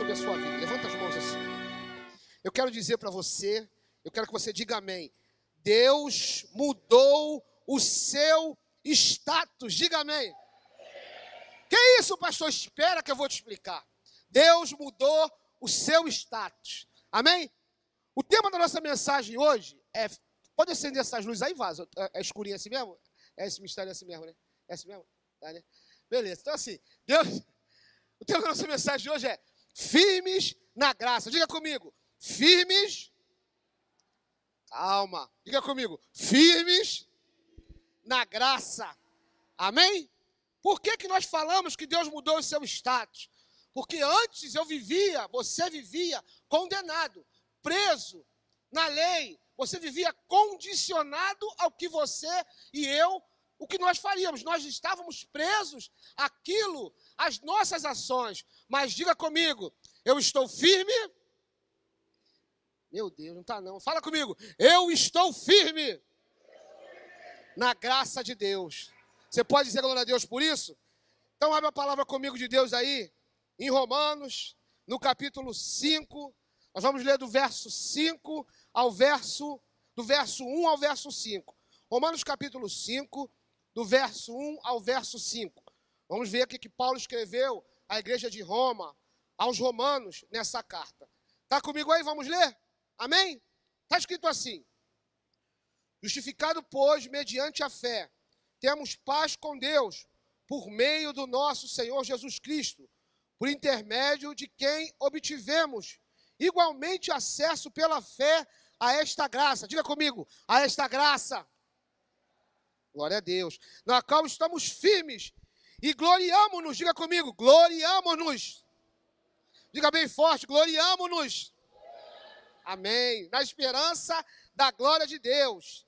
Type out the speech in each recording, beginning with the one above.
sobre a sua vida. Levanta as mãos assim. Eu quero dizer para você, eu quero que você diga amém. Deus mudou o seu status. Diga amém. Que isso, pastor? Espera que eu vou te explicar. Deus mudou o seu status. Amém? O tema da nossa mensagem hoje é... Pode acender essas luzes aí, vaso? É escurinho assim mesmo? É esse mistério assim mesmo, né? É assim mesmo? Tá, né? Beleza. Então assim, o tema da nossa mensagem hoje é firmes na graça. Diga comigo. Firmes. Calma. Diga comigo. Firmes na graça. Amém? Por que nós falamos que Deus mudou o seu status? Porque antes você vivia condenado, preso na lei. Você vivia condicionado ao que você e eu, o que nós faríamos. Nós estávamos presos àquilo, às nossas ações. Mas diga comigo, eu estou firme. Meu Deus, não está não. Fala comigo, eu estou firme na graça de Deus. Você pode dizer glória a Deus por isso? Então abre a palavra comigo de Deus aí, em Romanos, no capítulo 5. Nós vamos ler do verso 5 ao verso, do verso 1 ao verso 5. Romanos capítulo 5, do verso 1 ao verso 5. Vamos ver o que Paulo escreveu à igreja de Roma, aos romanos, nessa carta. Está comigo aí? Vamos ler? Amém? Está escrito assim. Justificado, pois, mediante a fé, temos paz com Deus, por meio do nosso Senhor Jesus Cristo, por intermédio de quem obtivemos igualmente acesso pela fé a esta graça. Diga comigo, a esta graça. Glória a Deus. Na qual estamos firmes e gloriamo-nos. Diga comigo, gloriamo-nos. Diga bem forte, gloriamo-nos. Amém. Na esperança da glória de Deus.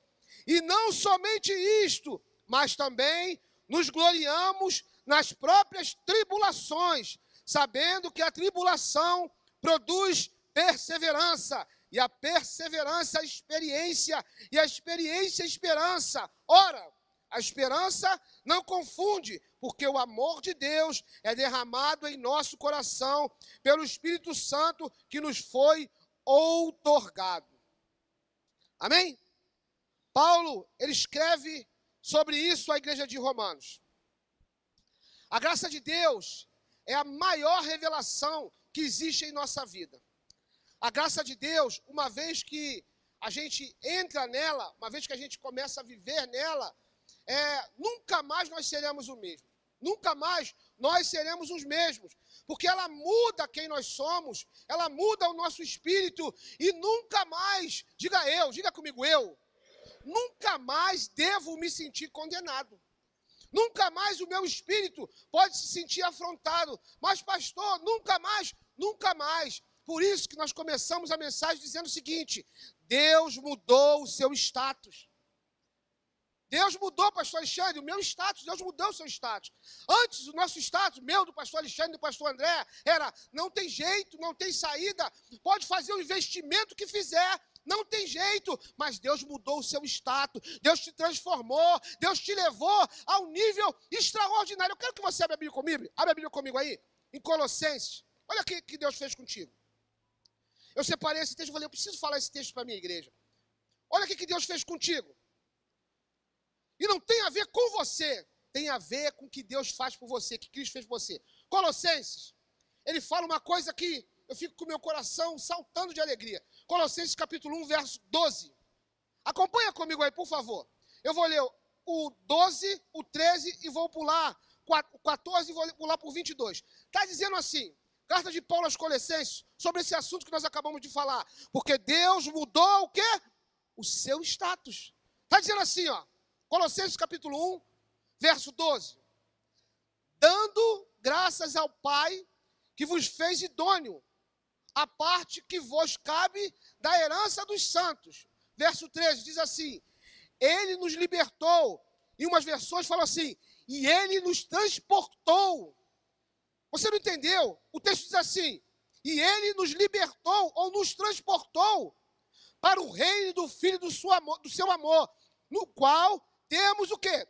E não somente isto, mas também nos gloriamos nas próprias tribulações, sabendo que a tribulação produz perseverança, e a perseverança, a experiência, e a experiência, a esperança. Ora, a esperança não confunde, porque o amor de Deus é derramado em nosso coração pelo Espírito Santo que nos foi outorgado. Amém? Paulo, ele escreve sobre isso à igreja de Romanos. A graça de Deus é a maior revelação que existe em nossa vida. A graça de Deus, uma vez que a gente entra nela, uma vez que a gente começa a viver nela, nunca mais nós seremos o mesmo. Nunca mais nós seremos os mesmos. Porque ela muda quem nós somos, ela muda o nosso espírito e nunca mais, diga comigo, eu nunca mais devo me sentir condenado. Nunca mais o meu espírito pode se sentir afrontado. Mas, pastor, nunca mais, nunca mais. Por isso que nós começamos a mensagem dizendo o seguinte: Deus mudou o seu status. Deus mudou, pastor Alexandre, o meu status. Deus mudou o seu status. Antes, o nosso status, meu, do pastor Alexandre e do pastor André, era: não tem jeito, não tem saída, pode fazer o investimento que fizer, não tem jeito. Mas Deus mudou o seu status, Deus te transformou, Deus te levou a um nível extraordinário. Eu quero que você abra a Bíblia comigo, aí, em Colossenses. Olha o que Deus fez contigo. Eu separei esse texto e falei, eu preciso falar esse texto para a minha igreja. Olha o que Deus fez contigo. E não tem a ver com você, tem a ver com o que Deus faz por você, que Cristo fez por você. Colossenses, ele fala uma coisa que eu fico com o meu coração saltando de alegria. Colossenses capítulo 1, verso 12. Acompanha comigo aí, por favor. Eu vou ler o 12, o 13 e vou pular o 14 e vou pular por 22. Está dizendo assim, carta de Paulo aos Colossenses, sobre esse assunto que nós acabamos de falar. Porque Deus mudou o quê? O seu status. Está dizendo assim, ó. Colossenses capítulo 1, verso 12. Dando graças ao Pai que vos fez idôneo a parte que vos cabe da herança dos santos. Verso 13 diz assim: Ele nos libertou. Em umas versões falam assim: e Ele nos transportou. Você não entendeu? O texto diz assim: e Ele nos libertou ou nos transportou para o reino do Filho do seu amor, no qual temos o quê?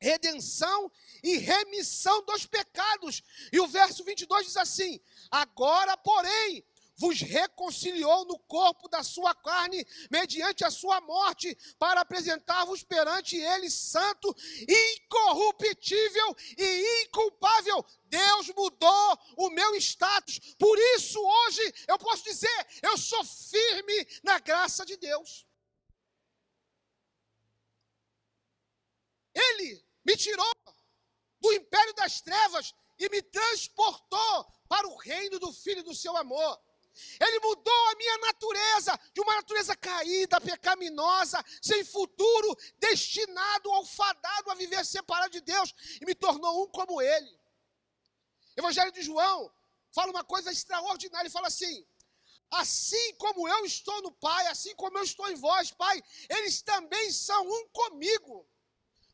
redenção e remissão dos pecados. E o verso 22 diz assim: agora, porém, vos reconciliou no corpo da sua carne, mediante a sua morte, para apresentar-vos perante ele santo, incorruptível e inculpável. Deus mudou o meu status. Por isso, hoje, eu posso dizer, eu sou firme na graça de Deus. Ele me tirou do império das trevas e me transportou para o reino do Filho do seu amor. Ele mudou a minha natureza, de uma natureza caída, pecaminosa, sem futuro, destinado ao fadado a viver separado de Deus, e me tornou um como ele. Evangelho de João fala uma coisa extraordinária, ele fala assim: assim como eu estou no Pai, assim como eu estou em vós, Pai, eles também são um comigo.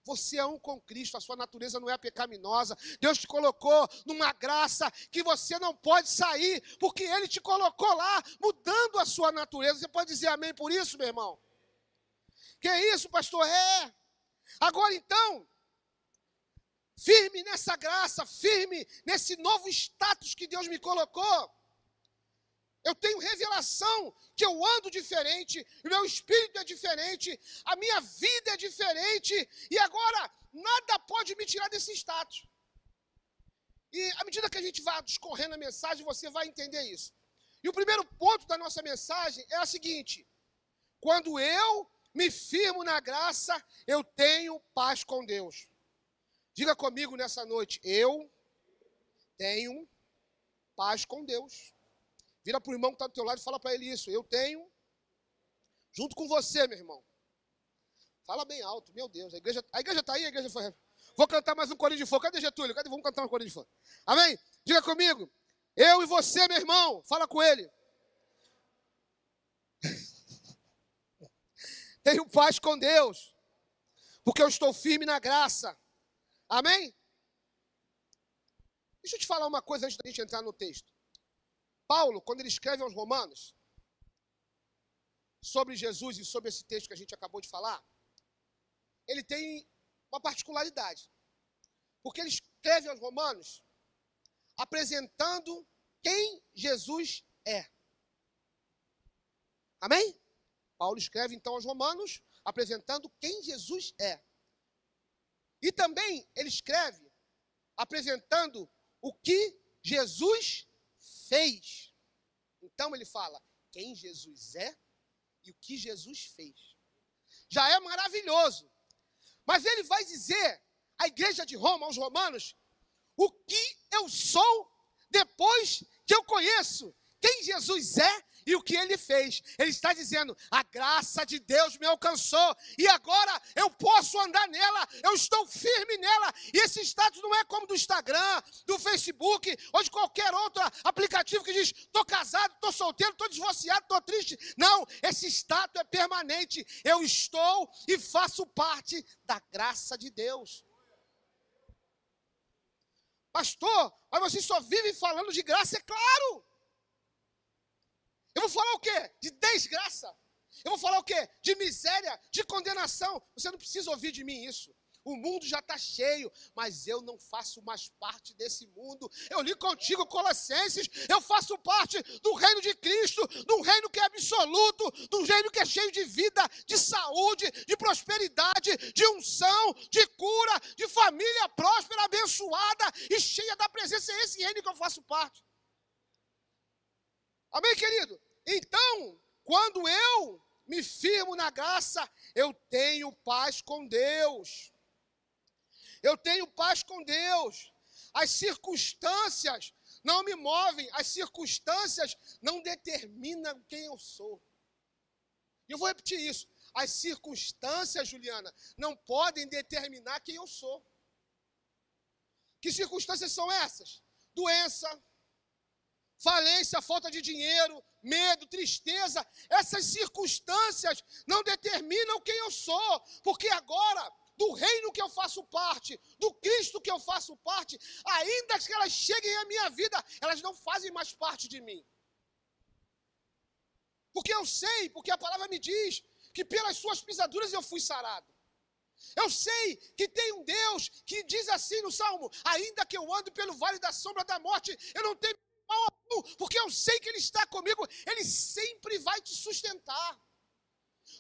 Você é um com Cristo, a sua natureza não é pecaminosa. Deus te colocou numa graça que você não pode sair, porque Ele te colocou lá, mudando a sua natureza. Você pode dizer amém por isso, meu irmão? Que é isso, pastor? É. Agora então, firme nessa graça, firme nesse novo status que Deus me colocou. Eu tenho revelação que eu ando diferente, o meu espírito é diferente, a minha vida é diferente, e agora nada pode me tirar desse status. E à medida que a gente vai discorrendo a mensagem, você vai entender isso. E o primeiro ponto da nossa mensagem é o seguinte: quando eu me firmo na graça, eu tenho paz com Deus. Diga comigo nessa noite: eu tenho paz com Deus. Vira para o irmão que está do teu lado e fala para ele isso: eu tenho, junto com você, meu irmão. Fala bem alto, meu Deus. A igreja está aí, a igreja foi. Vou cantar mais um corinho de fogo. Cadê Getúlio? Vamos cantar um corinho de fogo. Amém? Diga comigo: eu e você, meu irmão. Fala com ele. Tenho paz com Deus, porque eu estou firme na graça. Amém? Deixa eu te falar uma coisa antes da gente entrar no texto. Paulo, quando ele escreve aos Romanos, sobre Jesus e sobre esse texto que a gente acabou de falar, ele tem uma particularidade. Porque ele escreve aos Romanos apresentando quem Jesus é. Amém? Paulo escreve então aos Romanos apresentando quem Jesus é. E também ele escreve apresentando o que Jesus fez. Então ele fala quem Jesus é e o que Jesus fez. Já é maravilhoso. Mas ele vai dizer à igreja de Roma, aos romanos, o que eu sou depois que eu conheço quem Jesus é e o que ele fez. Ele está dizendo: a graça de Deus me alcançou e agora eu posso andar nela, eu estou firme nela. E esse status não é como do Instagram, do Facebook ou de qualquer outro aplicativo que diz: estou casado, estou solteiro, estou divorciado, estou triste. Não, esse status é permanente. Eu estou e faço parte da graça de Deus. Pastor, mas você só vive falando de graça? É claro. Eu vou falar o quê? De desgraça. Eu vou falar o quê? De miséria, de condenação. Você não precisa ouvir de mim isso. O mundo já está cheio, mas eu não faço mais parte desse mundo. Eu li contigo Colossenses, eu faço parte do reino de Cristo, de um reino que é absoluto, de um reino que é cheio de vida, de saúde, de prosperidade, de unção, de cura, de família próspera, abençoada e cheia da presença. É esse reino que eu faço parte. Amém, querido? Então, quando eu me firmo na graça, eu tenho paz com Deus. Eu tenho paz com Deus. As circunstâncias não me movem, as circunstâncias não determinam quem eu sou. E eu vou repetir isso. As circunstâncias, Juliana, não podem determinar quem eu sou. Que circunstâncias são essas? Doença, falência, falta de dinheiro, medo, tristeza. Essas circunstâncias não determinam quem eu sou, porque agora, do reino que eu faço parte, do Cristo que eu faço parte, ainda que elas cheguem à minha vida, elas não fazem mais parte de mim. Porque eu sei, porque a palavra me diz que pelas suas pisaduras eu fui sarado. Eu sei que tem um Deus Deus que diz assim no Salmo: ainda que eu ande pelo vale da sombra da morte, eu não tenho mal algum, porque eu sei que Ele está comigo. Ele sempre vai te sustentar.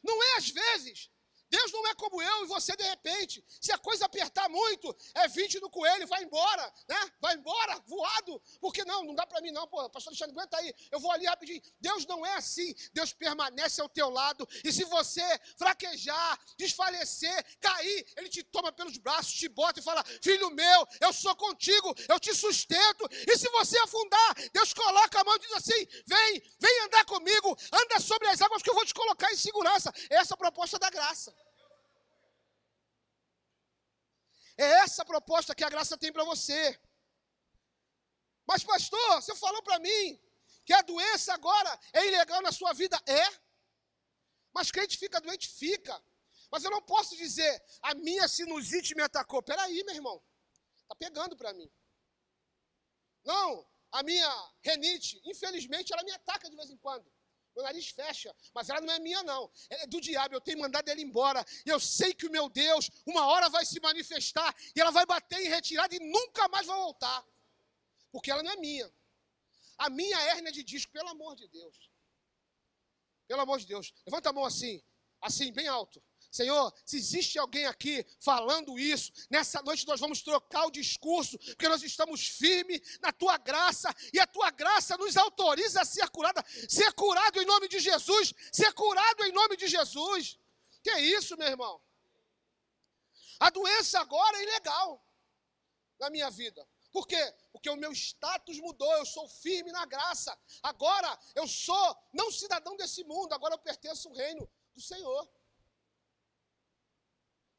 Não é às vezes. Deus não é como eu e você de repente. Se a coisa apertar muito, é 20 no coelho, vai embora, né? Vai embora, voado. Porque não dá para mim não, pô, pastor Alexandre, aguenta aí, eu vou ali rapidinho. Deus não é assim. Deus permanece ao teu lado. E se você fraquejar, desfalecer, cair, Ele te toma pelos braços, te bota e fala: filho meu, eu sou contigo, eu te sustento. E se você afundar, Deus coloca a mão e diz assim: vem andar comigo, anda sobre as águas que eu vou te colocar em segurança. Essa é a proposta da graça. É essa a proposta que a graça tem para você. Mas pastor, você falou para mim que a doença agora é ilegal na sua vida. É. Mas crente fica doente? Fica. Mas eu não posso dizer: a minha sinusite me atacou. Peraí, meu irmão. Está pegando para mim. Não, a minha renite, infelizmente, ela me ataca de vez em quando. Meu nariz fecha, mas ela não é minha não, é do diabo. Eu tenho mandado ele embora, e eu sei que o meu Deus, uma hora vai se manifestar, e ela vai bater em retirada e nunca mais vai voltar, porque ela não é minha. A minha hérnia de disco, pelo amor de Deus, levanta a mão assim, bem alto. Senhor, se existe alguém aqui falando isso, nessa noite nós vamos trocar o discurso, porque nós estamos firmes na Tua graça, e a Tua graça nos autoriza a ser curado em nome de Jesus, ser curado em nome de Jesus. Que é isso, meu irmão? A doença agora é ilegal na minha vida. Por quê? Porque o meu status mudou, eu sou firme na graça. Agora eu sou não cidadão desse mundo, agora eu pertenço ao reino do Senhor.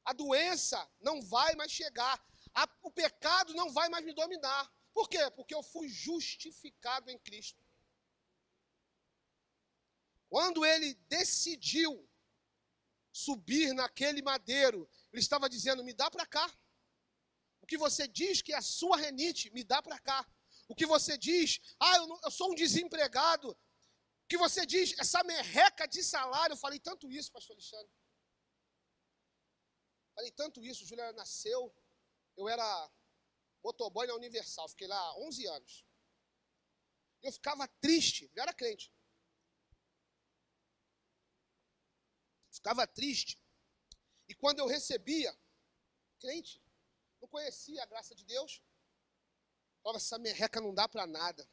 A doença não vai mais chegar. O pecado não vai mais me dominar. Por quê? Porque eu fui justificado em Cristo. Quando Ele decidiu subir naquele madeiro, Ele estava dizendo: me dá para cá. O que você diz que é a sua renite, me dá para cá. O que você diz: eu sou um desempregado. O que você diz: essa merreca de salário. Eu falei tanto isso, pastor Alexandre. Falei tanto isso. Juliana nasceu, eu era motoboy na Universal, fiquei lá 11 anos. Eu ficava triste, eu era crente. Ficava triste. E quando eu recebia, crente, não conhecia a graça de Deus, falava: essa merreca não dá para nada.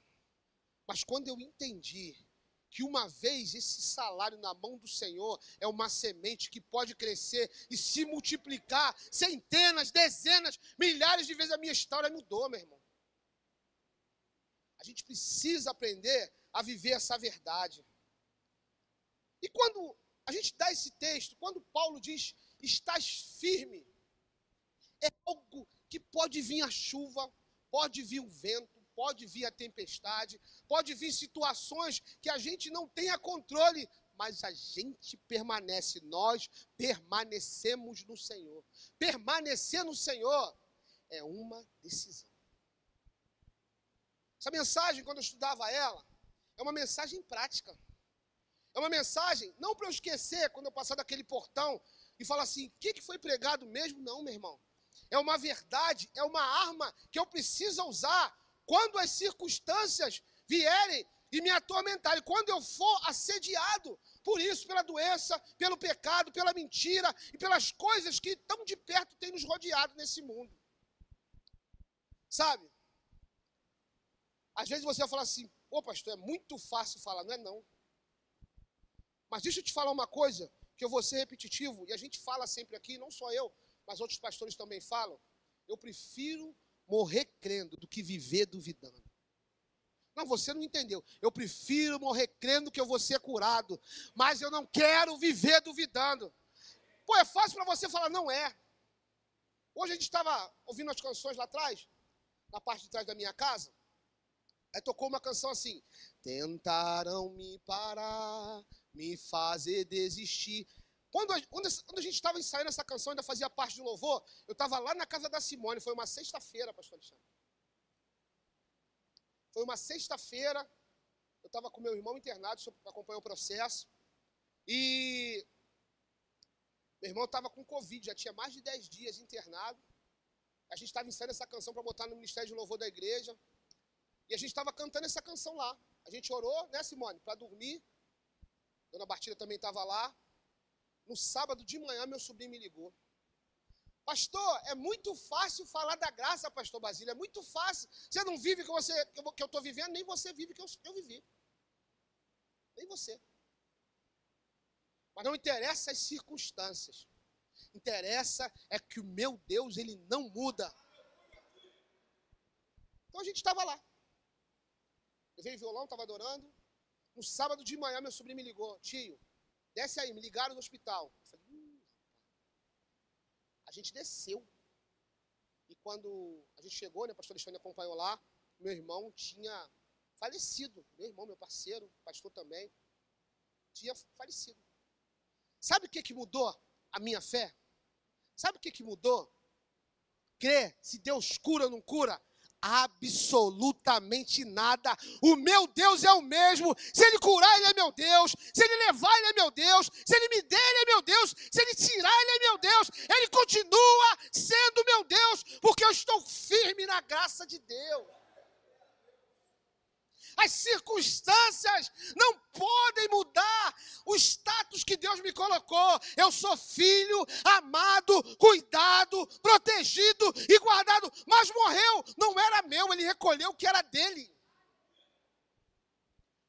Mas quando eu entendi que uma vez esse salário na mão do Senhor é uma semente que pode crescer e se multiplicar centenas, dezenas, milhares de vezes, a minha história mudou, meu irmão. A gente precisa aprender a viver essa verdade. E quando a gente dá esse texto, quando Paulo diz: estás firme, é algo que pode vir a chuva, pode vir o vento, pode vir a tempestade, pode vir situações que a gente não tenha controle, mas a gente permanece, nós permanecemos no Senhor. Permanecer no Senhor é uma decisão. Essa mensagem, quando eu estudava ela, é uma mensagem prática. É uma mensagem, não para eu esquecer, quando eu passar daquele portão e falar assim: o que foi pregado mesmo? Não, meu irmão. É uma verdade, é uma arma que eu preciso usar quando as circunstâncias vierem e me atormentarem, quando eu for assediado por isso, pela doença, pelo pecado, pela mentira e pelas coisas que tão de perto têm nos rodeado nesse mundo. Sabe? Às vezes você vai falar assim: pô, pastor, é muito fácil falar. Não é não. Mas deixa eu te falar uma coisa, que eu vou ser repetitivo, e a gente fala sempre aqui, não só eu, mas outros pastores também falam: eu prefiro morrer crendo do que viver duvidando. Não, você não entendeu. Eu prefiro morrer crendo que eu vou ser curado, mas eu não quero viver duvidando. Pô, é fácil para você falar: não é. Hoje a gente estava ouvindo as canções lá atrás, na parte de trás da minha casa, aí tocou uma canção assim: tentaram me parar, me fazer desistir. Quando a gente estava ensaiando essa canção, ainda fazia parte do louvor, eu estava lá na casa da Simone, foi uma sexta-feira, pastor Alexandre. Foi uma sexta-feira, eu estava com meu irmão internado, acompanhou o processo, e meu irmão estava com Covid, já tinha mais de 10 dias internado, A gente estava ensaiando essa canção para botar no Ministério de Louvor da igreja. E a gente estava cantando essa canção lá. A gente orou, né, Simone, para dormir. Dona Bartira também estava lá. No sábado de manhã, meu sobrinho me ligou. Pastor, é muito fácil falar da graça, pastor Basílio. É muito fácil. Você não vive o que eu estou vivendo, nem você vive o que eu vivi. Nem você. Mas não interessa as circunstâncias. Interessa é que o meu Deus, ele não muda. Então a gente estava lá. Eu veio violão, estava adorando. No sábado de manhã, meu sobrinho me ligou. Tio, desce aí, me ligaram no hospital. Eu falei, a gente desceu. E quando a gente chegou, né, o pastor Alexandre acompanhou lá, meu irmão tinha falecido. Meu irmão, meu parceiro, pastor também, tinha falecido. Sabe o que mudou a minha fé? Sabe o que mudou? Crer se Deus cura ou não cura? Absolutamente nada. O meu Deus é o mesmo. Se Ele curar, Ele é meu Deus. Se Ele levar, Ele é meu Deus. Se Ele me der, Ele é meu Deus. Se Ele tirar, Ele é meu Deus. Ele continua sendo meu Deus, porque eu estou firme na graça de Deus. As circunstâncias não podem mudar o status que Deus me colocou. Eu sou filho, amado, cuidado, protegido e guardado. Mas morreu, não era meu, ele recolheu o que era dele.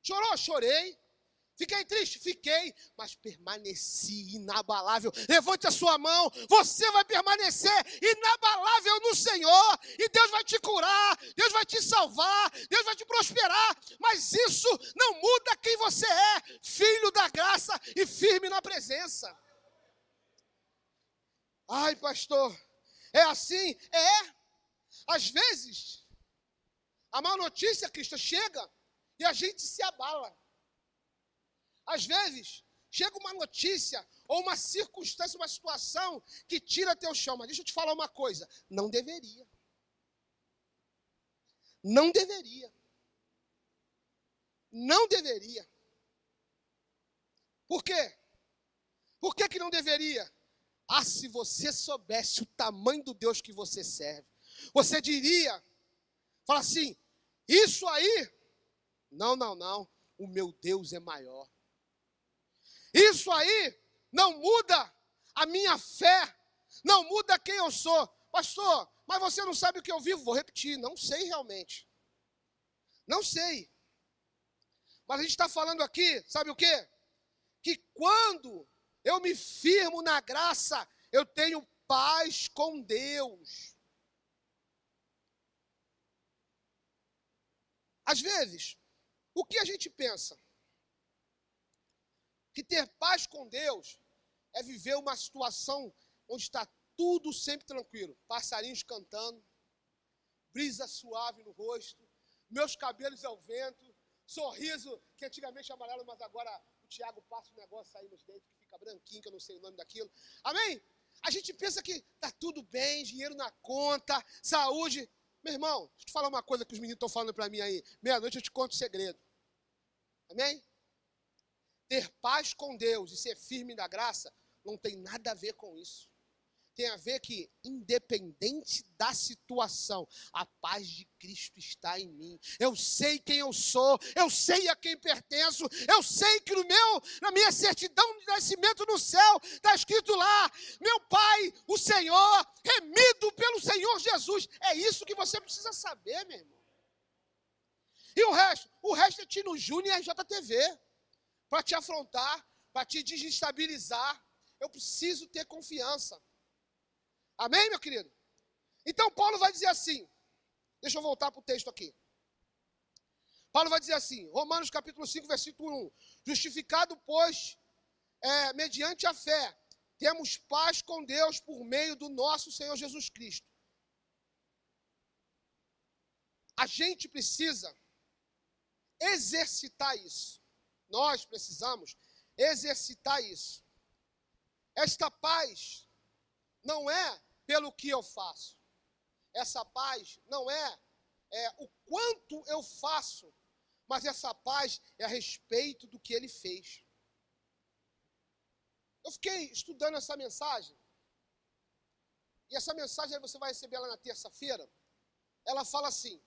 Chorou? Chorei. Fiquei triste? Fiquei, mas permaneci inabalável. Levante a sua mão, você vai permanecer inabalável no Senhor, e Deus vai te curar, Deus vai te salvar, Deus vai te prosperar, mas isso não muda quem você é, filho da graça e firme na presença. Ai, pastor, é assim? É. Às vezes, a má notícia, Cristo, chega e a gente se abala. Às vezes, chega uma notícia ou uma circunstância, uma situação que tira teu chão. Mas deixa eu te falar uma coisa, não deveria. Não deveria. Não deveria. Por quê? Por que não deveria? Ah, se você soubesse o tamanho do Deus que você serve, você diria, fala assim, isso aí, não, o meu Deus é maior. Isso aí não muda a minha fé, não muda quem eu sou. Pastor, mas você não sabe o que eu vivo? Vou repetir, não sei realmente. Não sei. Mas a gente está falando aqui, sabe o quê? Que quando eu me firmo na graça, eu tenho paz com Deus. Às vezes, o que a gente pensa? Que ter paz com Deus é viver uma situação onde está tudo sempre tranquilo. Passarinhos cantando, brisa suave no rosto, meus cabelos ao vento, sorriso que antigamente é amarelo, mas agora o Tiago passa um negócio aí nos dentes que fica branquinho, que eu não sei o nome daquilo. Amém? A gente pensa que está tudo bem, dinheiro na conta, saúde. Meu irmão, deixa eu te falar uma coisa que os meninos estão falando para mim aí. Meia-noite eu te conto o segredo. Amém? Ter paz com Deus e ser firme na graça não tem nada a ver com isso. Tem a ver que, independente da situação, a paz de Cristo está em mim. Eu sei quem eu sou, eu sei a quem pertenço, eu sei que na minha certidão de nascimento no céu, está escrito lá, meu Pai, o Senhor, remido pelo Senhor Jesus. É isso que você precisa saber, meu irmão. E o resto é Tino Júnior e a RJTV. Para te afrontar, para te desestabilizar. Eu preciso ter confiança. Amém, meu querido? Então, Paulo vai dizer assim, deixa eu voltar para o texto aqui. Paulo vai dizer assim, Romanos capítulo 5, versículo 1. Justificado, pois, mediante a fé, temos paz com Deus por meio do nosso Senhor Jesus Cristo. A gente precisa exercitar isso. Nós precisamos exercitar isso. Esta paz não é pelo que eu faço. Essa paz não é o quanto eu faço, mas essa paz é a respeito do que ele fez. Eu fiquei estudando essa mensagem E essa mensagem você vai receber ela na terça-feira. Ela fala assim,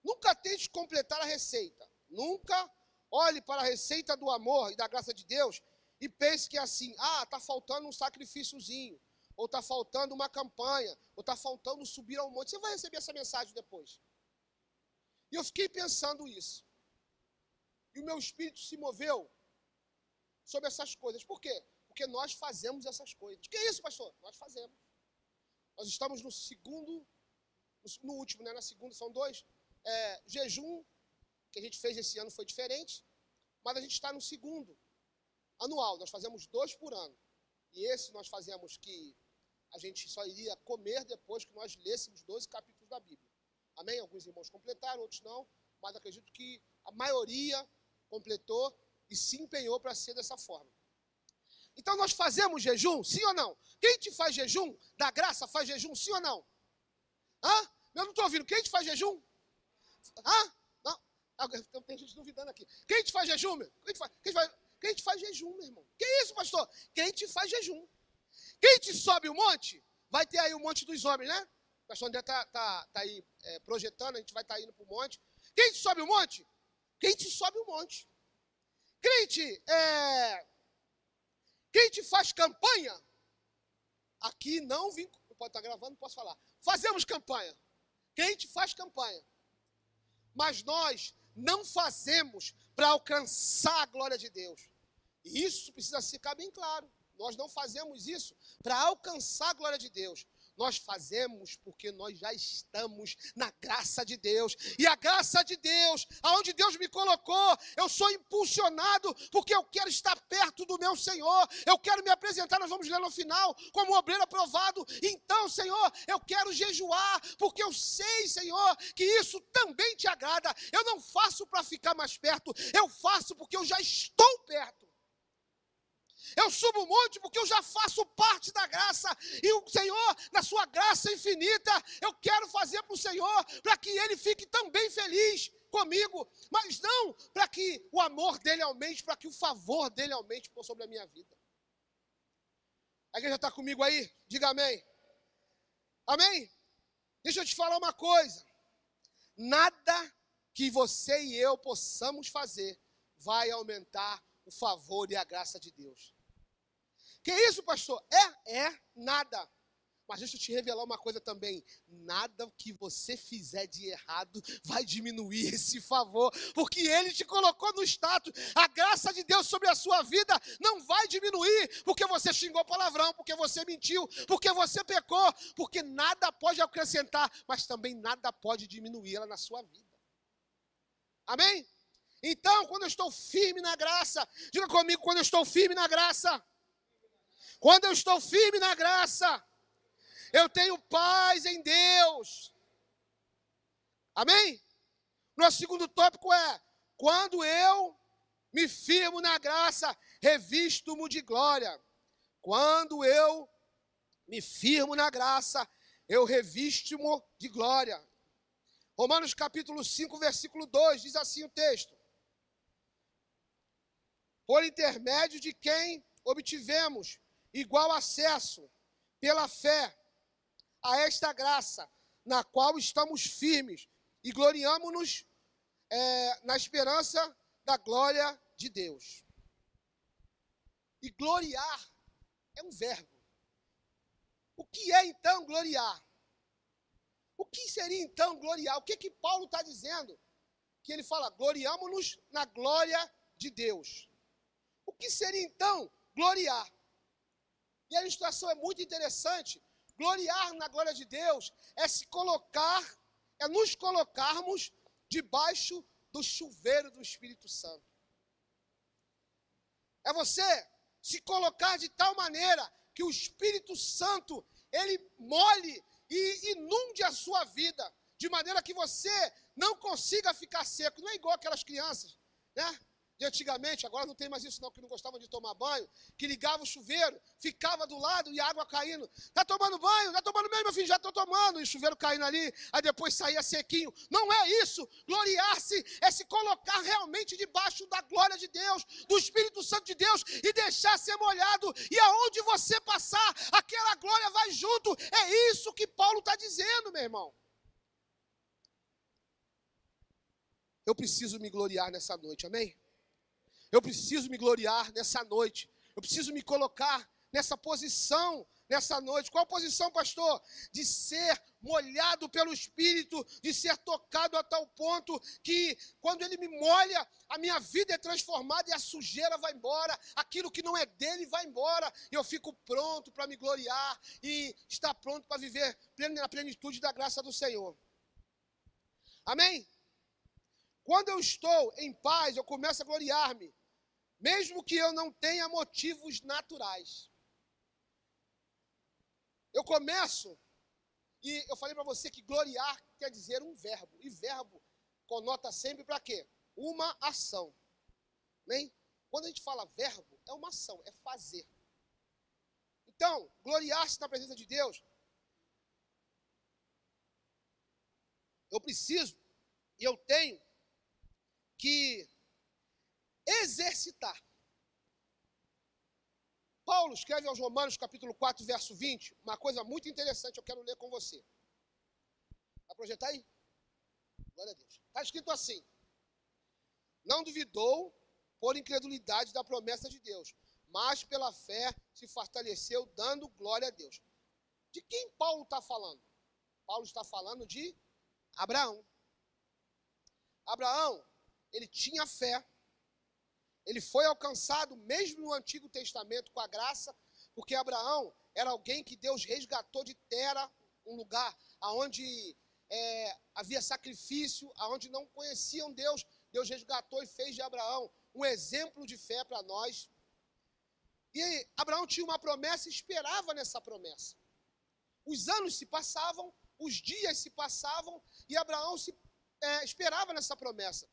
nunca tente completar a receita. Nunca olhe para a receita do amor e da graça de Deus e pense que é assim, está faltando um sacrifíciozinho, ou está faltando uma campanha, ou está faltando subir ao monte. Você vai receber essa mensagem depois. E eu fiquei pensando isso. E o meu espírito se moveu sobre essas coisas. Por quê? Porque nós fazemos essas coisas. O que é isso, pastor? Nós fazemos. Nós estamos no segundo, no último, né? Na segunda, são 2. Jejum, que a gente fez esse ano foi diferente, mas a gente está no segundo anual. Nós fazemos 2 por ano. E esse nós fazemos que a gente só iria comer depois que nós lêssemos 12 capítulos da Bíblia. Amém? Alguns irmãos completaram, outros não, mas acredito que a maioria completou e se empenhou para ser dessa forma. Então nós fazemos jejum, sim ou não? Quem te faz jejum da graça faz jejum, sim ou não? Eu não estou ouvindo. Quem te faz jejum? Não. Tem gente duvidando aqui. Quem te faz jejum, meu? Quem te faz jejum, meu irmão? Que isso, pastor? Quem te faz jejum? Quem te sobe o monte? Vai ter aí o monte dos homens, né? O pastor André está aí projetando, a gente vai estar indo para o monte. Quem te sobe o monte? Quem te sobe o monte? Quem te faz campanha? Aqui não vim, pode estar gravando, não posso falar. Fazemos campanha. Quem te faz campanha? Mas nós não fazemos para alcançar a glória de Deus. E isso precisa ficar bem claro. Nós não fazemos isso para alcançar a glória de Deus. Nós fazemos porque nós já estamos na graça de Deus. E a graça de Deus, aonde Deus me colocou, eu sou impulsionado porque eu quero estar perto do meu Senhor. Eu quero me apresentar, nós vamos ler no final, como um obreiro aprovado. Então, Senhor, eu quero jejuar, porque eu sei, Senhor, que isso também te agrada. Eu não faço para ficar mais perto, eu faço porque eu já estou perto. Eu subo o monte porque eu já faço parte da graça. E o Senhor, na sua graça infinita, eu quero fazer para o Senhor, para que Ele fique também feliz comigo. Mas não para que o amor dEle aumente, para que o favor dEle aumente sobre a minha vida. A igreja está comigo aí? Diga amém. Amém? Deixa eu te falar uma coisa. Nada que você e eu possamos fazer vai aumentar o favor e a graça de Deus. Que isso, pastor? Nada. Mas deixa eu te revelar uma coisa também. Nada que você fizer de errado vai diminuir esse favor, porque Ele te colocou no status. A graça de Deus sobre a sua vida não vai diminuir, porque você xingou palavrão, porque você mentiu, porque você pecou, porque nada pode acrescentar, mas também nada pode diminuir ela na sua vida. Amém? Então, quando eu estou firme na graça, diga comigo, quando eu estou firme na graça. Quando eu estou firme na graça, eu tenho paz em Deus. Amém? Nosso segundo tópico é, quando eu me firmo na graça, revisto-mo de glória. Quando eu me firmo na graça, eu revisto-mo de glória. Romanos capítulo 5, versículo 2, diz assim o texto. Por intermédio de quem obtivemos igual acesso, pela fé, a esta graça, na qual estamos firmes e gloriamo-nos na esperança da glória de Deus. E gloriar é um verbo. O que é então gloriar? O que seria então gloriar? O que Paulo está dizendo? Que ele fala, gloriamo-nos na glória de Deus. O que seria então gloriar? E a ilustração é muito interessante. Gloriar na glória de Deus é nos colocarmos debaixo do chuveiro do Espírito Santo. É você se colocar de tal maneira que o Espírito Santo, ele molhe e inunde a sua vida, de maneira que você não consiga ficar seco. Não é igual aquelas crianças, né? de antigamente, agora não tem mais isso não, que não gostavam de tomar banho, que ligava o chuveiro, ficava do lado e a água caindo. Tá tomando banho? Tá tomando mesmo, meu filho? Já estou tomando. E o chuveiro caindo ali, aí depois saía sequinho. Não é isso. Gloriar-se é se colocar realmente debaixo da glória de Deus, do Espírito Santo de Deus, e deixar ser molhado. E aonde você passar, aquela glória vai junto. É isso que Paulo está dizendo, meu irmão. Eu preciso me gloriar nessa noite, amém? Eu preciso me gloriar nessa noite. Eu preciso me colocar nessa posição, nessa noite. Qual posição, pastor? De ser molhado pelo Espírito, de ser tocado a tal ponto que, quando Ele me molha, a minha vida é transformada e a sujeira vai embora, aquilo que não é dele vai embora, e eu fico pronto para me gloriar e estar pronto para viver na plenitude da graça do Senhor. Amém? Quando eu estou em paz, eu começo a gloriar-me, mesmo que eu não tenha motivos naturais. Eu começo, e eu falei para você que gloriar quer dizer um verbo, e verbo conota sempre para quê? Uma ação. Amém? Quando a gente fala verbo, é uma ação, é fazer. Então, gloriar-se na presença de Deus, eu preciso, e eu tenho, que exercitar. Paulo escreve aos Romanos, capítulo 4, verso 20, uma coisa muito interessante, eu quero ler com você. Vai projetar aí? Glória a Deus. Está escrito assim: não duvidou por incredulidade da promessa de Deus, mas pela fé se fortaleceu, dando glória a Deus. De quem Paulo está falando? Paulo está falando de Abraão. Abraão, ele tinha fé, ele foi alcançado mesmo no Antigo Testamento com a graça, porque Abraão era alguém que Deus resgatou de Tera, um lugar onde havia sacrifício, onde não conheciam Deus. Deus resgatou e fez de Abraão um exemplo de fé para nós. E aí, Abraão tinha uma promessa e esperava nessa promessa. Os anos se passavam, os dias se passavam, e Abraão esperava nessa promessa.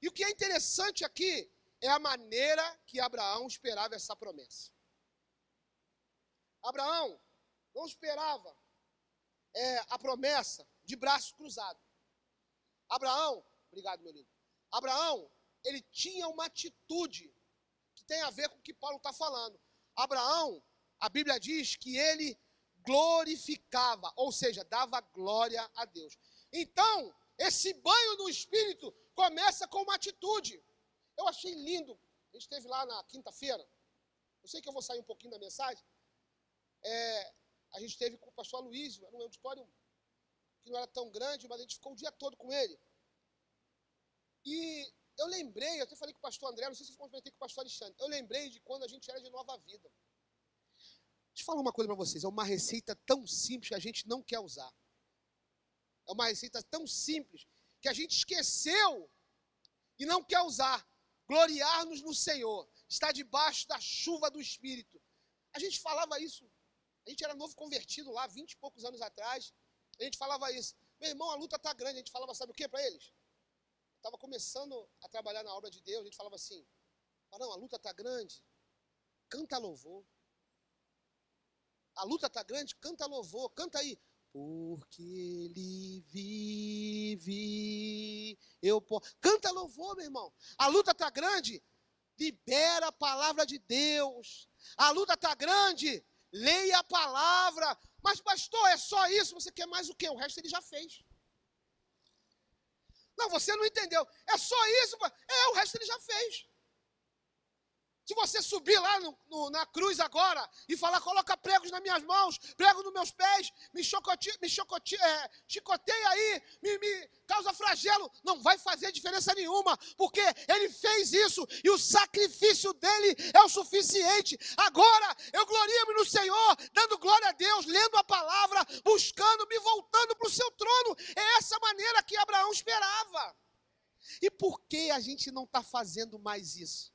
E o que é interessante aqui é a maneira que Abraão esperava essa promessa. Abraão não esperava a promessa de braço cruzado. Abraão, obrigado, meu lindo. Abraão, ele tinha uma atitude que tem a ver com o que Paulo está falando. Abraão, a Bíblia diz que ele glorificava, ou seja, dava glória a Deus. Então, esse banho no Espírito começa com uma atitude. Eu achei lindo. A gente esteve lá na quinta-feira. Eu sei que eu vou sair um pouquinho da mensagem. A gente esteve com o pastor Aloysio, era um auditório que não era tão grande, mas a gente ficou o dia todo com ele. E eu lembrei, eu até falei com o pastor André, não sei se eu comentei com o pastor Alexandre, eu lembrei de quando a gente era de Nova Vida. Deixa eu falar uma coisa para vocês, é uma receita tão simples que a gente não quer usar. É uma receita tão simples que a gente esqueceu e não quer usar. Gloriar-nos no Senhor, estar debaixo da chuva do Espírito. A gente falava isso, a gente era novo convertido lá, 20 e poucos anos atrás, a gente falava isso. Meu irmão, a luta está grande, a gente falava, sabe o que para eles? Estava começando a trabalhar na obra de Deus, a gente falava assim, não, a luta está grande, canta louvor. A luta está grande, canta louvor, canta aí. Porque Ele vive, eu posso. Canta louvor, meu irmão. A luta está grande, libera a palavra de Deus. A luta está grande, leia a palavra. Mas pastor, é só isso? Você quer mais o quê? O resto ele já fez. Não, você não entendeu. É só isso? O resto ele já fez. Se você subir lá na cruz agora e falar, coloca pregos nas minhas mãos, prego nos meus pés, me chicoteia aí, me causa flagelo, não vai fazer diferença nenhuma, porque ele fez isso e o sacrifício dele é o suficiente. Agora eu glorio-me no Senhor, dando glória a Deus, lendo a palavra, buscando, me voltando para o seu trono. É essa maneira que Abraão esperava. E por que a gente não está fazendo mais isso?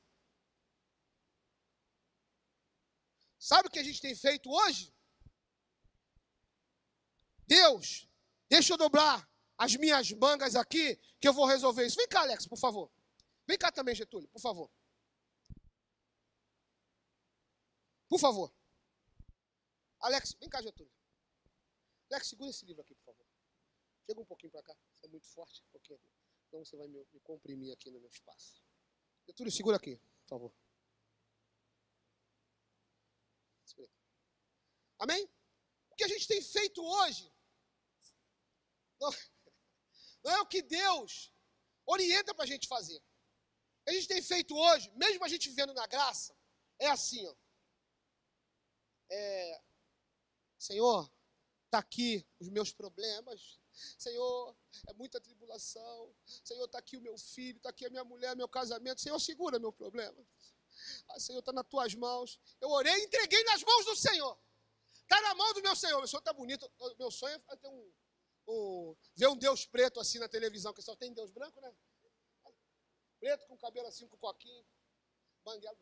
Sabe o que a gente tem feito hoje? Deus, deixa eu dobrar as minhas mangas aqui, que eu vou resolver isso. Vem cá, Alex, por favor. Vem cá também, Getúlio, por favor. Por favor. Alex, vem cá, Getúlio. Alex, segura esse livro aqui, por favor. Chega um pouquinho para cá. Você é muito forte. Um pouquinho aqui. Então você vai me comprimir aqui no meu espaço. Getúlio, segura aqui, por favor. Segura aqui. Amém? O que a gente tem feito hoje não é o que Deus orienta para a gente fazer. O que a gente tem feito hoje, mesmo a gente vivendo na graça, é assim, ó. Senhor, está aqui os meus problemas. Senhor, é muita tribulação. Senhor, está aqui o meu filho, está aqui a minha mulher, meu casamento. Senhor, segura meu problema. Senhor, está nas tuas mãos. Eu orei e entreguei nas mãos do Senhor. Está na mão do meu Senhor. Meu Senhor está bonito. Meu sonho é ter ver um Deus preto assim na televisão, que só tem Deus branco, né? Preto com cabelo assim, com coquinho. Banguela.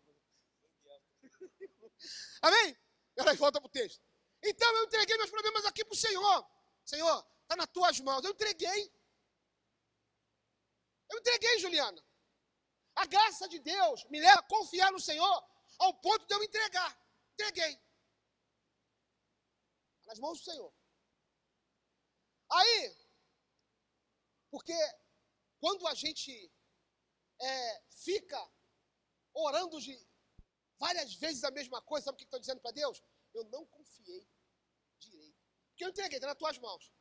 Amém? Peraí, volta para o texto. Então eu entreguei meus problemas aqui para o Senhor. Senhor, está nas tuas mãos. Eu entreguei, Juliana. A graça de Deus me leva a confiar no Senhor ao ponto de eu entregar. Entreguei. Nas mãos do Senhor. Aí, porque quando a gente fica orando várias vezes a mesma coisa, sabe o que estou dizendo para Deus? Eu não confiei direito. Porque eu entreguei, está nas tuas mãos.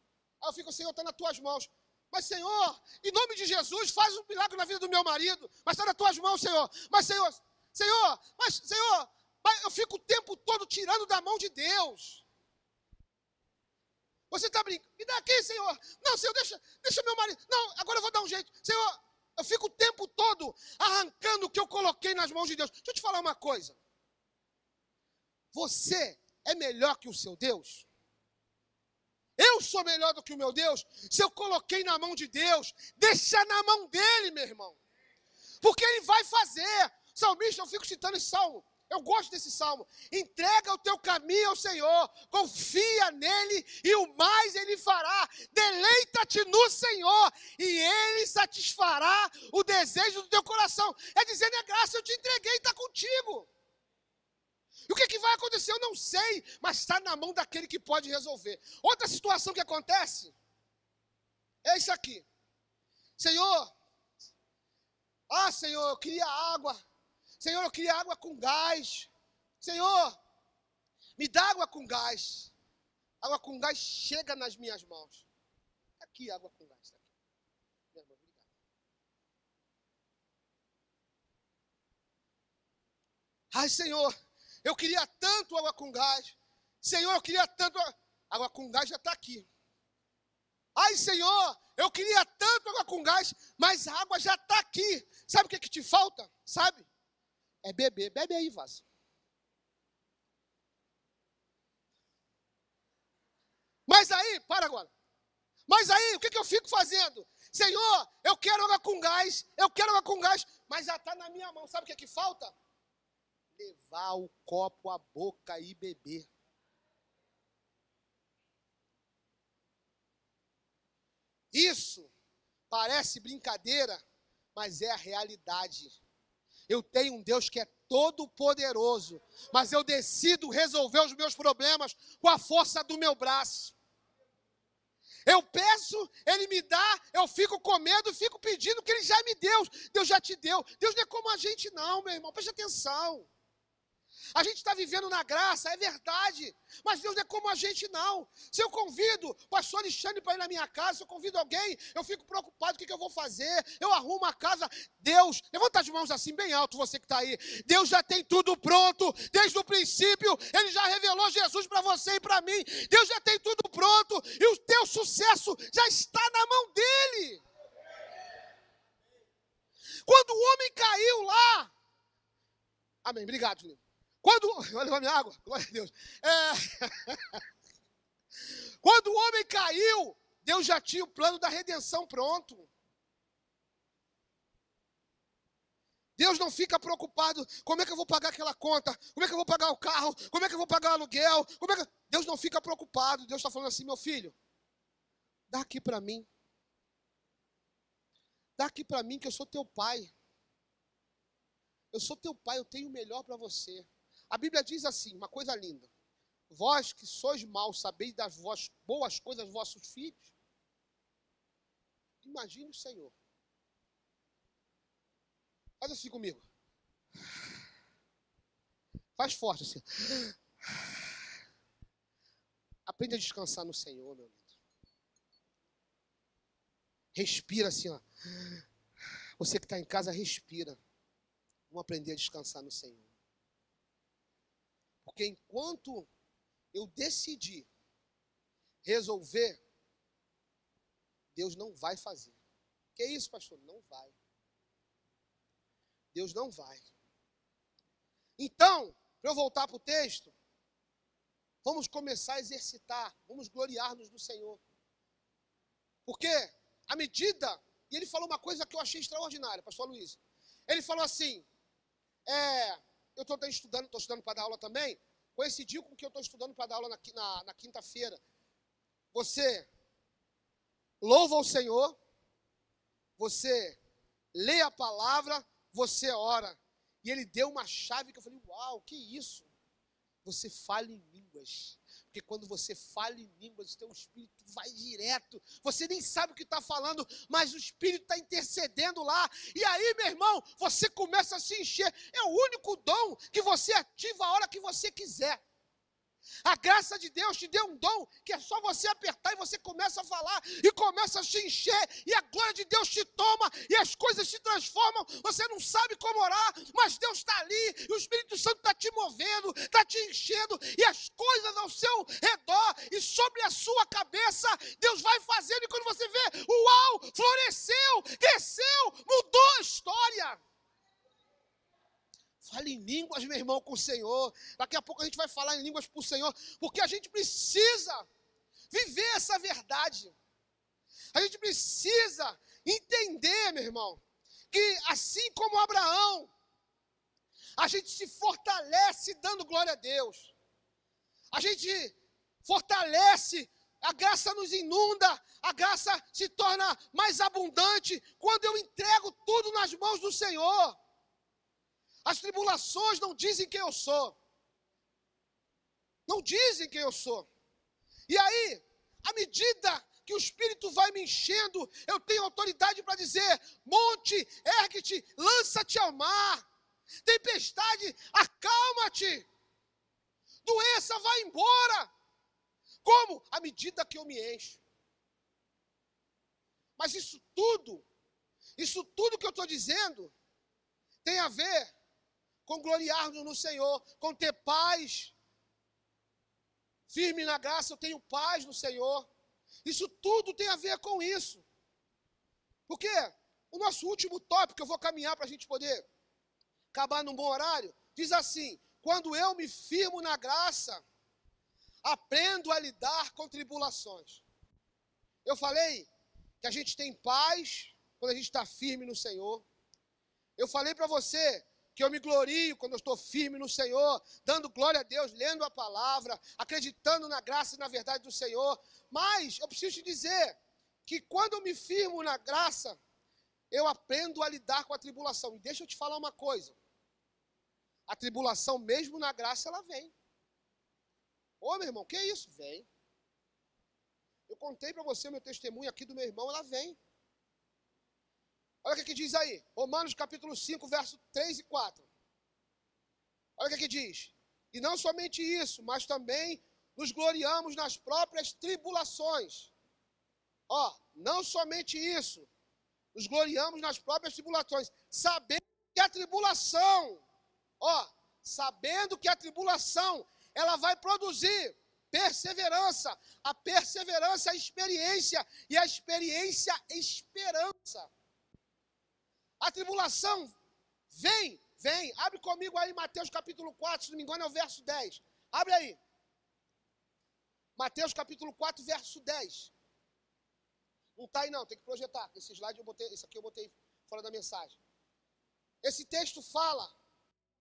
Aí eu fico, Senhor, está nas tuas mãos. Mas, Senhor, em nome de Jesus, faz um milagre na vida do meu marido. Mas está nas tuas mãos, Senhor. Mas, Senhor, eu fico o tempo todo tirando da mão de Deus. Você está brincando? Me dá aqui, Senhor. Não, Senhor, deixa meu marido. Não, agora eu vou dar um jeito. Senhor, eu fico o tempo todo arrancando o que eu coloquei nas mãos de Deus. Deixa eu te falar uma coisa. Você é melhor que o seu Deus? Eu sou melhor do que o meu Deus? Se eu coloquei na mão de Deus, deixa na mão dele, meu irmão. Porque ele vai fazer. Salmista, eu fico citando esse salmo. Eu gosto desse salmo. Entrega o teu caminho ao Senhor. Confia nele e o mais ele fará. Deleita-te no Senhor e ele satisfará o desejo do teu coração. É dizendo, é graça, eu te entreguei e está contigo. E o que vai acontecer? Eu não sei, mas está na mão daquele que pode resolver. Outra situação que acontece é isso aqui. Senhor, Senhor, eu queria água. Senhor, eu queria água com gás. Senhor, me dá água com gás. Água com gás chega nas minhas mãos. Aqui, água com gás. Tá aqui. Minha irmã, obrigado. Ai, Senhor, eu queria tanto água com gás. Senhor, eu queria tanto... Água com gás já está aqui. Ai, Senhor, eu queria tanto água com gás, mas a água já está aqui. Sabe o que te falta? Sabe? É beber. Bebe aí, vaso. Mas aí, para agora. Mas aí, o que eu fico fazendo? Senhor, eu quero água com gás, mas já está na minha mão. Sabe o que falta? Levar o copo à boca e beber. Isso parece brincadeira, mas é a realidade. Eu tenho um Deus que é todo poderoso, mas eu decido resolver os meus problemas com a força do meu braço. Eu peço, ele me dá, eu fico com medo, fico pedindo que ele já me deu. Deus já te deu. Deus não é como a gente não, meu irmão, preste atenção. A gente está vivendo na graça, é verdade, mas Deus não é como a gente não. Se eu convido o pastor Alexandre para ir na minha casa, se eu convido alguém, eu fico preocupado, o que eu vou fazer? Eu arrumo a casa. Deus, levanta as mãos assim bem alto, você que está aí. Deus já tem tudo pronto, desde o princípio, ele já revelou Jesus para você e para mim. Deus já tem tudo pronto e o teu sucesso já está na mão dele. Quando o homem caiu lá, amém, obrigado, Juninho. Vai levar minha água? Glória a Deus. Quando o homem caiu, Deus já tinha o plano da redenção pronto. Deus não fica preocupado, como é que eu vou pagar aquela conta? Como é que eu vou pagar o carro? Como é que eu vou pagar o aluguel? Deus não fica preocupado. Deus está falando assim, meu filho, dá aqui para mim. Dá aqui para mim que eu sou teu pai. Eu sou teu pai, eu tenho o melhor para você. A Bíblia diz assim, uma coisa linda. Vós que sois maus, sabeis das boas coisas aos vossos filhos? Imagine o Senhor. Faz assim comigo. Faz forte assim. Aprende a descansar no Senhor, meu amigo. Respira assim, ó. Você que está em casa, respira. Vamos aprender a descansar no Senhor. Porque enquanto eu decidir resolver, Deus não vai fazer. Que isso, pastor? Não vai. Deus não vai. Então, para eu voltar para o texto, vamos começar a exercitar, vamos gloriar-nos no Senhor. Porque, à medida, e ele falou uma coisa que eu achei extraordinária, pastor Luiz. Ele falou assim, eu estou estudando para dar aula também, coincidiu com que eu estou estudando para dar aula na quinta-feira. Você louva o Senhor, você lê a palavra, você ora. E ele deu uma chave que eu falei, uau, que isso? Você fala em línguas. Porque quando você fala em línguas, o teu espírito vai direto. Você nem sabe o que está falando, mas o espírito está intercedendo lá. E aí, meu irmão, você começa a se encher. É o único dom que você ativa a hora que você quiser. A graça de Deus te deu um dom que é só você apertar e você começa a falar e começa a se encher e a glória de Deus te toma e as coisas se transformam. Você não sabe como orar, mas Deus está ali e o Espírito Santo está te movendo, está te enchendo e as coisas ao seu redor e sobre a sua cabeça Deus vai fazendo e quando você vê, uau, floresceu, cresceu, mudou a história. Fale em línguas, meu irmão, com o Senhor. Daqui a pouco a gente vai falar em línguas para o Senhor, porque a gente precisa viver essa verdade. A gente precisa entender, meu irmão, que assim como Abraão, a gente se fortalece dando glória a Deus. A gente fortalece, a graça nos inunda, a graça se torna mais abundante quando eu entrego tudo nas mãos do Senhor. As tribulações não dizem quem eu sou. Não dizem quem eu sou. E aí, à medida que o Espírito vai me enchendo, eu tenho autoridade para dizer, monte, ergue-te, lança-te ao mar. Tempestade, acalma-te. Doença, vai embora. Como? À medida que eu me encho. Mas isso tudo que eu estou dizendo, tem a ver com gloriar-nos no Senhor, com ter paz, firme na graça, eu tenho paz no Senhor. Isso tudo tem a ver com isso. Porque o nosso último tópico, eu vou caminhar para a gente poder acabar num bom horário, diz assim, quando eu me firmo na graça, aprendo a lidar com tribulações. Eu falei que a gente tem paz quando a gente está firme no Senhor. Eu falei para você que eu me glorio quando eu estou firme no Senhor, dando glória a Deus, lendo a palavra, acreditando na graça e na verdade do Senhor. Mas eu preciso te dizer que quando eu me firmo na graça, eu aprendo a lidar com a tribulação. E deixa eu te falar uma coisa. A tribulação, mesmo na graça, ela vem. Ô, meu irmão, que isso? Vem. Eu contei para você o meu testemunho aqui do meu irmão, ela vem. Olha o que diz aí, Romanos capítulo 5, verso 3 e 4. Olha o que diz. E não somente isso, mas também nos gloriamos nas próprias tribulações. Não somente isso, nos gloriamos nas próprias tribulações, sabendo que a tribulação, ela vai produzir perseverança. A perseverança é experiência, e a experiência é esperança. A tribulação vem. Abre comigo aí Mateus capítulo 4, se não me engano é o verso 10. Abre aí. Mateus capítulo 4, verso 10. Não está aí não, tem que projetar. Esse slide esse aqui eu botei fora da mensagem. Esse texto fala,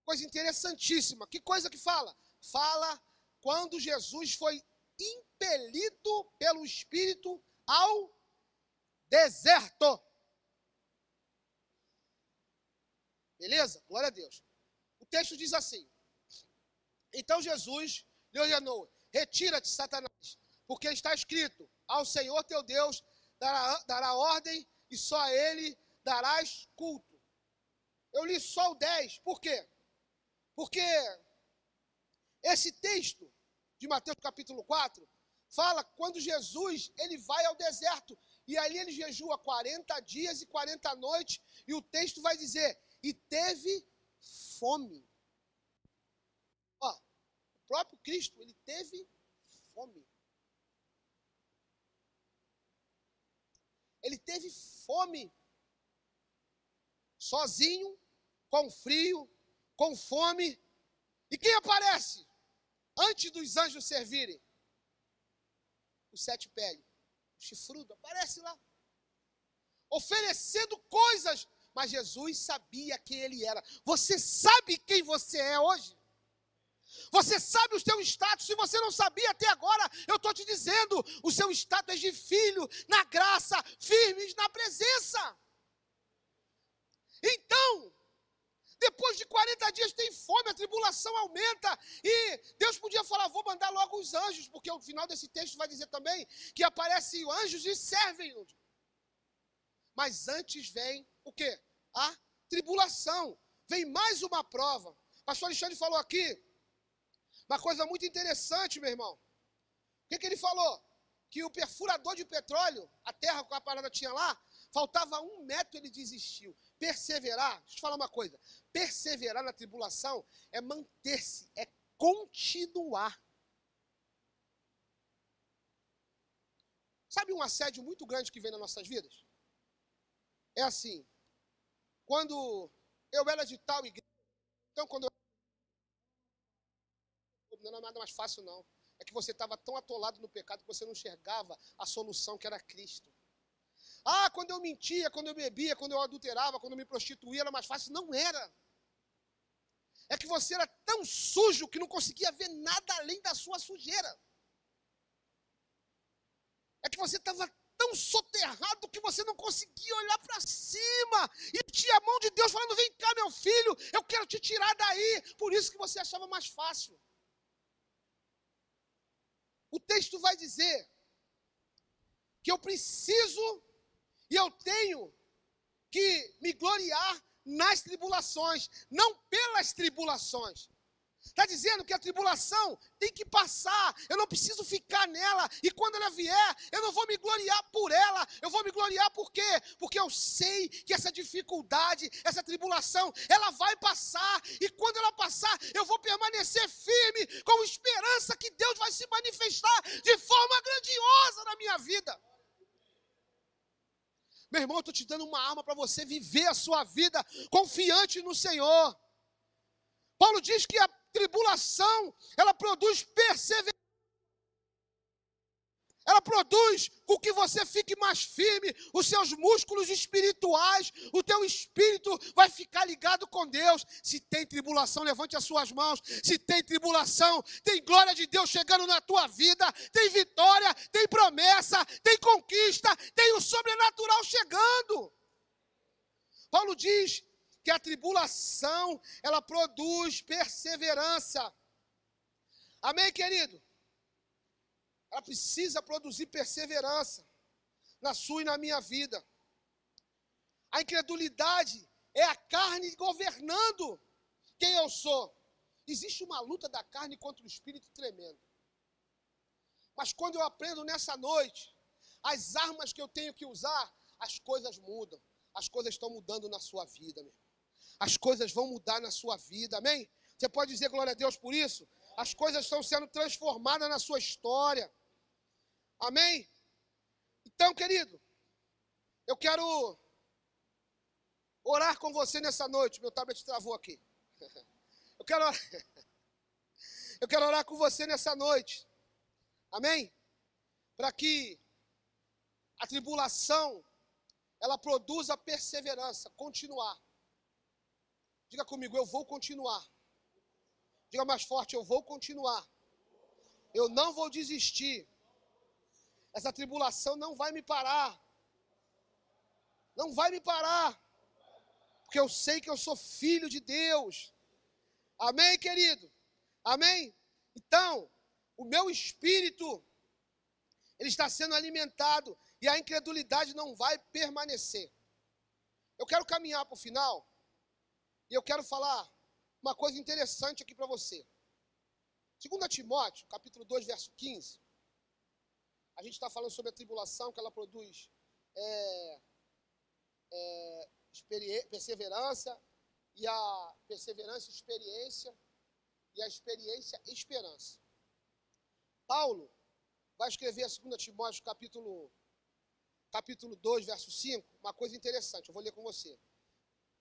coisa interessantíssima. Que coisa que fala? Fala quando Jesus foi impelido pelo Espírito ao deserto. Beleza? Glória a Deus. O texto diz assim, Então Jesus lhe ordenou: retira-te, Satanás, porque está escrito: ao Senhor teu Deus dará ordem e só a ele darás culto. Eu li só o 10, por quê? Porque esse texto de Mateus capítulo 4 fala quando Jesus ele vai ao deserto e ali ele jejua 40 dias e 40 noites e o texto vai dizer, e teve fome. Ó, o próprio Cristo, ele teve fome. Ele teve fome. Sozinho, com frio, com fome. E quem aparece antes dos anjos servirem? O sete pele, o chifrudo, aparece lá. Oferecendo coisas, mas Jesus sabia quem ele era. Você sabe quem você é hoje? Você sabe o seu status? Se você não sabia até agora, eu estou te dizendo, o seu status é de filho, na graça, firmes na presença. Então, depois de 40 dias tem fome, a tribulação aumenta, e Deus podia falar, vou mandar logo os anjos, porque o final desse texto vai dizer também, que aparecem anjos e servem-nos. Mas antes vem o quê? A tribulação, vem mais uma prova. O pastor Alexandre falou aqui, uma coisa muito interessante, meu irmão. O que ele falou? Que o perfurador de petróleo, a terra com a parada tinha lá, faltava 1 metro, ele desistiu. Perseverar, deixa eu te falar uma coisa, perseverar na tribulação é manter-se, é continuar. Sabe um assédio muito grande que vem nas nossas vidas? É assim, quando eu era de tal igreja, então quando eu... Não é nada mais fácil não, é que você estava tão atolado no pecado que você não enxergava a solução que era Cristo. Ah, quando eu mentia, quando eu bebia, quando eu adulterava, quando eu me prostituía, era mais fácil. Não era. É que você era tão sujo que não conseguia ver nada além da sua sujeira. É que você estava tão soterrado que você não conseguia olhar para cima. E tinha a mão de Deus falando, vem cá, meu filho, eu quero te tirar daí. Por isso que você achava mais fácil. O texto vai dizer que eu preciso e eu tenho que me gloriar nas tribulações, não pelas tribulações. Está dizendo que a tribulação tem que passar, eu não preciso ficar nela, e quando ela vier, eu não vou me gloriar por ela, eu vou me gloriar por quê? Porque eu sei que essa dificuldade, essa tribulação, ela vai passar, e quando ela passar, eu vou permanecer firme, com esperança que Deus vai se manifestar de forma grandiosa na minha vida. Meu irmão, eu estou te dando uma arma para você viver a sua vida confiante no Senhor. Paulo diz que a tribulação, ela produz perseverança. Ela produz com que você fique mais firme, os seus músculos espirituais, o teu espírito vai ficar ligado com Deus. Se tem tribulação, levante as suas mãos. Se tem tribulação, tem glória de Deus chegando na tua vida, tem vitória, tem promessa, tem conquista, tem o sobrenatural chegando. Paulo diz que a tribulação, ela produz perseverança. Amém, querido? Ela precisa produzir perseverança na sua e na minha vida. A incredulidade é a carne governando quem eu sou. Existe uma luta da carne contra o espírito tremendo. Mas quando eu aprendo nessa noite, as armas que eu tenho que usar, as coisas mudam. As coisas estão mudando na sua vida, meu irmão. As coisas vão mudar na sua vida, amém? Você pode dizer glória a Deus por isso? As coisas estão sendo transformadas na sua história. Amém? Então, querido, eu quero orar com você nessa noite. Meu tablet travou aqui. Eu quero orar com você nessa noite. Amém? Para que a tribulação, ela produza perseverança, continuar. Diga comigo, eu vou continuar. Diga mais forte, eu vou continuar. Eu não vou desistir. Essa tribulação não vai me parar. Não vai me parar. Porque eu sei que eu sou filho de Deus. Amém, querido? Amém? Então, o meu espírito, ele está sendo alimentado e a incredulidade não vai permanecer. Eu quero caminhar para o final e eu quero falar uma coisa interessante aqui para você. 2 Timóteo, capítulo 2, verso 15, a gente está falando sobre a tribulação que ela produz perseverança, e a perseverança, experiência, e a experiência, esperança. Paulo vai escrever a 2 Timóteo, capítulo 2, verso 5, uma coisa interessante, eu vou ler com você.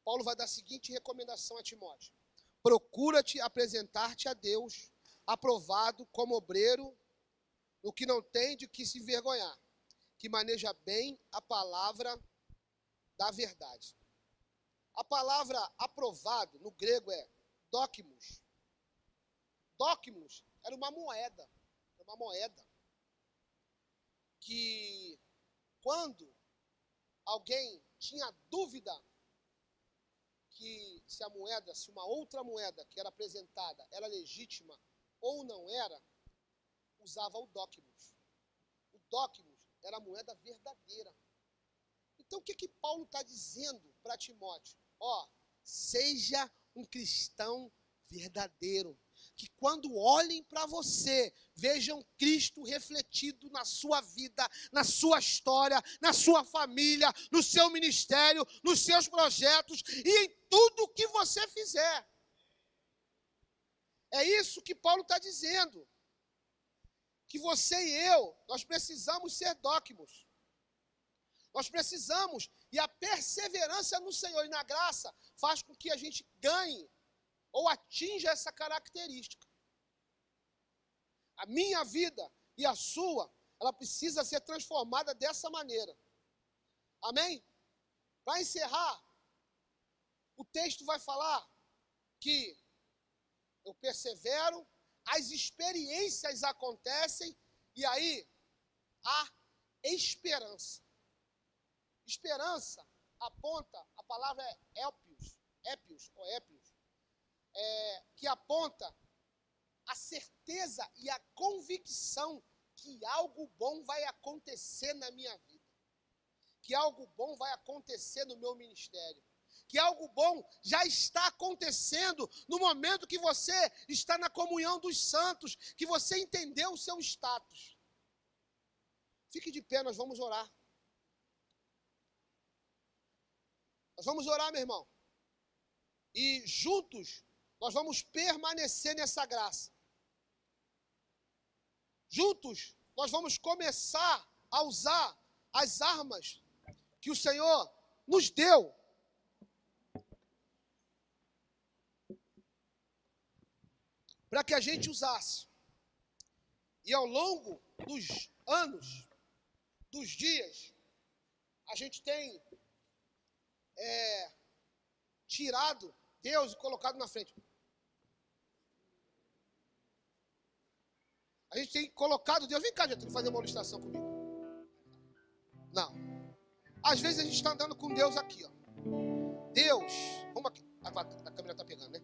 Paulo vai dar a seguinte recomendação a Timóteo: procura-te apresentar-te a Deus, aprovado como obreiro, no que não tem de que se envergonhar, que maneja bem a palavra da verdade. A palavra aprovado, no grego, é dokimos. Dokimos era uma moeda. Que quando alguém tinha dúvida que se uma outra moeda que era apresentada era legítima ou não era, usava o dokimos. O dokimos era a moeda verdadeira. Então o que Paulo está dizendo para Timóteo? Seja um cristão verdadeiro. Que quando olhem para você, vejam Cristo refletido na sua vida, na sua história, na sua família, no seu ministério, nos seus projetos e em tudo que você fizer. É isso que Paulo está dizendo. Que você e eu, nós precisamos ser dokimos. Nós precisamos, e a perseverança no Senhor e na graça faz com que a gente ganhe ou atinja essa característica. A minha vida e a sua, ela precisa ser transformada dessa maneira. Amém? Para encerrar, o texto vai falar que eu persevero, as experiências acontecem e aí há esperança. Esperança aponta, a palavra é épios, que aponta a certeza e a convicção que algo bom vai acontecer na minha vida, que algo bom vai acontecer no meu ministério, que algo bom já está acontecendo no momento que você está na comunhão dos santos, que você entendeu o seu status. Fique de pé, nós vamos orar. Nós vamos orar, meu irmão. E juntos nós vamos permanecer nessa graça. Juntos nós vamos começar a usar as armas que o Senhor nos deu. Para que a gente usasse. E ao longo dos anos, dos dias, a gente tem tirado Deus e colocado na frente. A gente tem colocado Deus. Vem cá, Getúlio, fazer uma ilustração comigo. Não. Às vezes a gente está andando com Deus aqui, ó. Deus, vamos aqui. A câmera está pegando, né?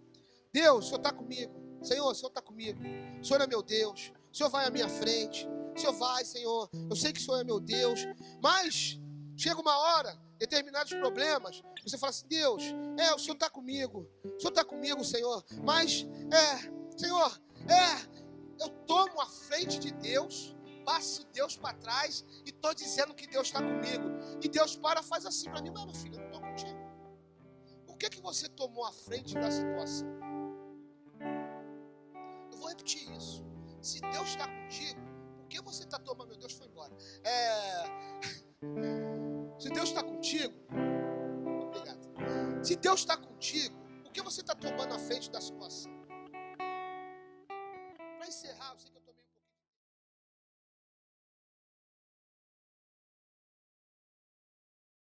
Deus, o Senhor está comigo. Senhor, o Senhor está comigo. O Senhor é meu Deus. O Senhor vai à minha frente. O Senhor vai, Senhor. Eu sei que o Senhor é meu Deus. Mas chega uma hora, determinados problemas, você fala assim: Deus, o Senhor está comigo. O Senhor está comigo, Senhor. Mas, Senhor, eu tomo a frente de Deus, passo Deus para trás e estou dizendo que Deus está comigo. E Deus faz assim para mim: mas, meu filho, eu não estou contigo. Por que você tomou a frente da situação? Eu vou repetir isso. Se Deus está contigo, por que você está tomando? Meu Deus foi embora. Se Deus está contigo, obrigado. Se Deus está contigo, por que você está tomando a frente da situação? Para encerrar, eu sei que eu estou